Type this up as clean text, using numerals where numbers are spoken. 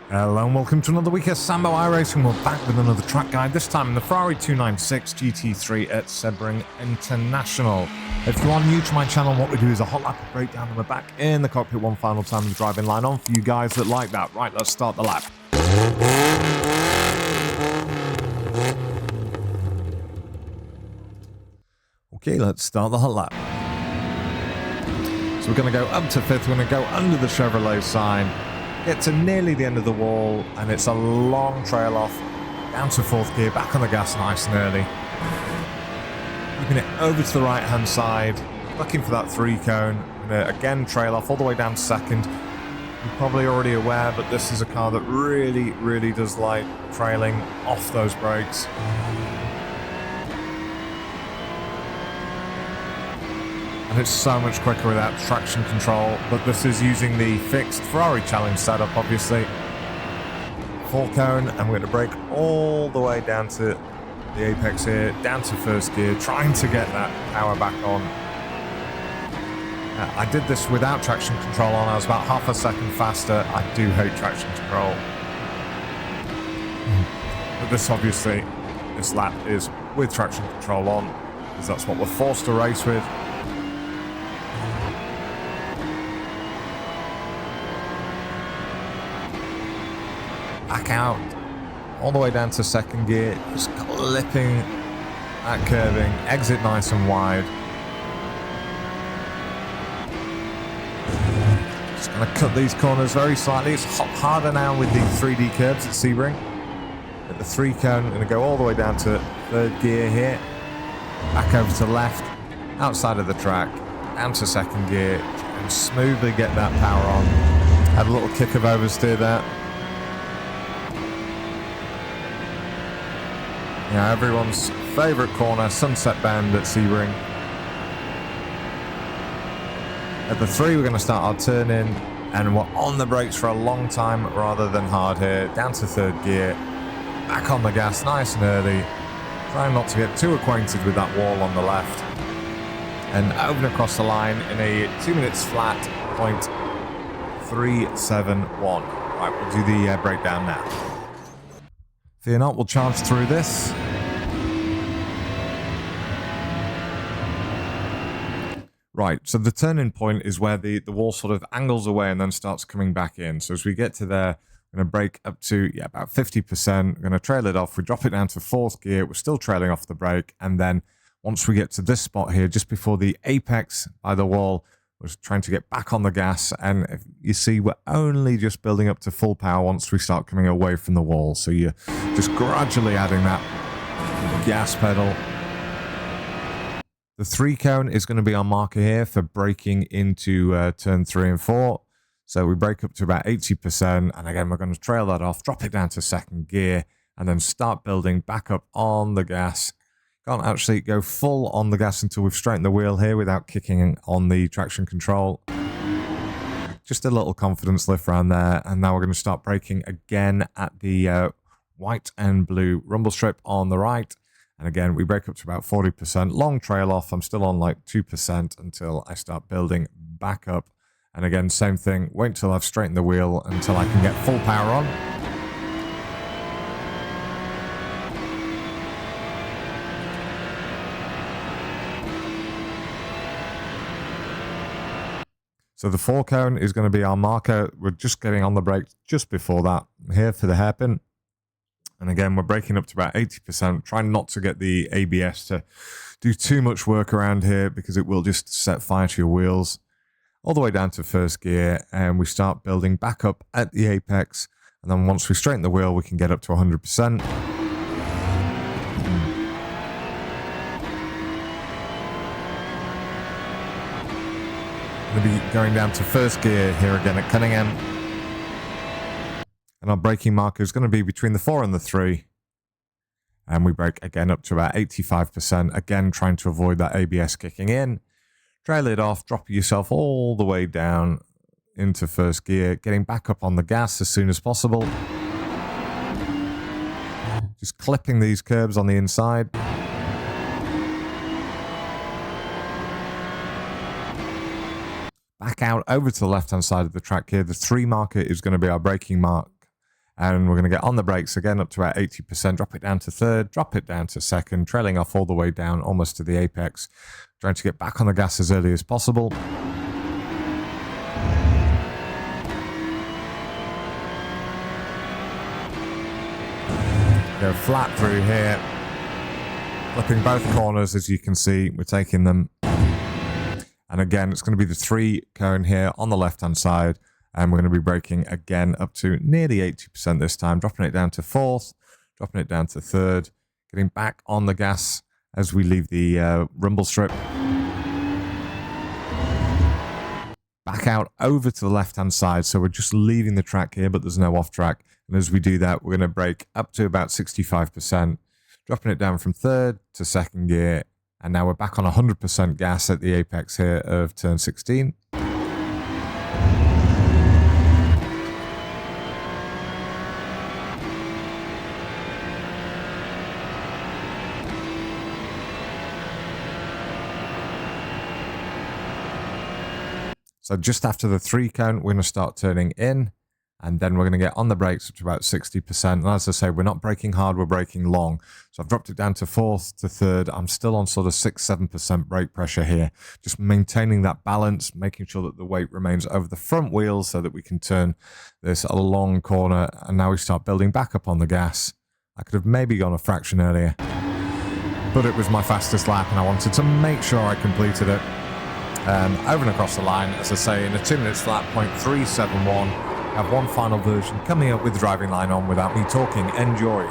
Hello and welcome to another week of Sambo iRacing. We're back with another track guide, this time in the Ferrari 296 GT3 at Sebring International. If you are new to my channel, what we do is a hot lap breakdown and we're back in the cockpit one final time in the driving line on for you guys that like that. Right, let's start the lap. Okay, let's start the hot lap. So we're going to go up to fifth, we're going to go under the Chevrolet sign. Get to nearly the end of the wall, and it's a long trail off, down to fourth gear, back on the gas nice and early. Keeping it over to the right-hand side, looking for that three cone, and again trail off all the way down to second. You're probably already aware, but this is a car that really does like trailing off those brakes. And it's so much quicker without traction control, but this is using the fixed Ferrari Challenge setup, obviously. Full cone, and we're going to brake all the way down to the apex here, down to first gear, trying to get that power back on. I did this without traction control on, I was about half a second faster. I do hate traction control. But this obviously, this lap is with traction control on, because that's what we're forced to race with. Back out, all the way down to second gear, just clipping that curving, exit nice and wide. Just going to cut these corners very slightly. It's harder now with the 3D curbs at Sebring. At the three cone, I'm going to go all the way down to third gear here. Back over to left, outside of the track, down to second gear, and smoothly get that power on. Had a little kick of oversteer there. Yeah, everyone's favourite corner, Sunset Bend at Sebring. At the three, we're going to start our turn in, and we're on the brakes for a long time rather than hard here. Down to third gear, back on the gas nice and early. Trying not to get too acquainted with that wall on the left. And over and across the line in a 2 minutes flat, 0.371. Right, we'll do the breakdown now. Fear not, we'll charge through this. Right, so the turning point is where the wall sort of angles away and then starts coming back in. So as we get to there, we're going to brake up to about 50%. We're going to trail it off. We drop it down to fourth gear. We're still trailing off the brake. And then once we get to this spot here, just before the apex by the wall, we're trying to get back on the gas. And you see, we're only just building up to full power once we start coming away from the wall. So you're just gradually adding that gas pedal. The three cone is going to be our marker here for braking into turn 3 and 4. So we brake up to about 80%, and again, we're going to trail that off, drop it down to second gear, and then start building back up on the gas. Can't actually go full on the gas until we've straightened the wheel here without kicking on the traction control. Just a little confidence lift around there, and now we're going to start braking again at the white and blue rumble strip on the right. And again, we brake up to about 40%. Long trail off. I'm still on like 2% until I start building back up. And again, same thing. Wait until I've straightened the wheel until I can get full power on. So the 4 cone is going to be our marker. We're just getting on the brake just before that here for the hairpin. And again, we're braking up to about 80%, trying not to get the ABS to do too much work around here because it will just set fire to your wheels. All the way down to first gear, and we start building back up at the apex. And then once we straighten the wheel, we can get up to 100%. Going to be going down to first gear here again at Cunningham. And our braking marker is going to be between the 4 and the 3. And we brake again up to about 85%. Again, trying to avoid that ABS kicking in. Trail it off, drop yourself all the way down into first gear. Getting back up on the gas as soon as possible. Just clipping these curbs on the inside. Back out over to the left-hand side of the track here. The 3 marker is going to be our braking mark. And we're going to get on the brakes again up to about 80%, drop it down to third, drop it down to second, trailing off all the way down almost to the apex, trying to get back on the gas as early as possible. Go flat through here, flipping both corners as you can see, we're taking them. And again, it's going to be the 3 cone here on the left hand side. And we're going to be braking again up to nearly 80% this time, dropping it down to 4th, dropping it down to 3rd, getting back on the gas as we leave the rumble strip. Back out over to the left-hand side, so we're just leaving the track here, but there's no off-track. And as we do that, we're going to brake up to about 65%, dropping it down from 3rd to 2nd gear. And now we're back on 100% gas at the apex here of turn 16. So just after the 3 cone, we're going to start turning in, and then we're going to get on the brakes up to about 60%. And as I say, we're not braking hard, we're braking long. So I've dropped it down to 4th to 3rd. I'm still on sort of 6-7% brake pressure here, just maintaining that balance, making sure that the weight remains over the front wheels so that we can turn this a long corner. And now we start building back up on the gas. I could have maybe gone a fraction earlier, but it was my fastest lap and I wanted to make sure I completed it. Over and across the line, as I say, in a 2 minutes flat, 0.371. Have one final version coming up with driving line on without me talking. Enjoy.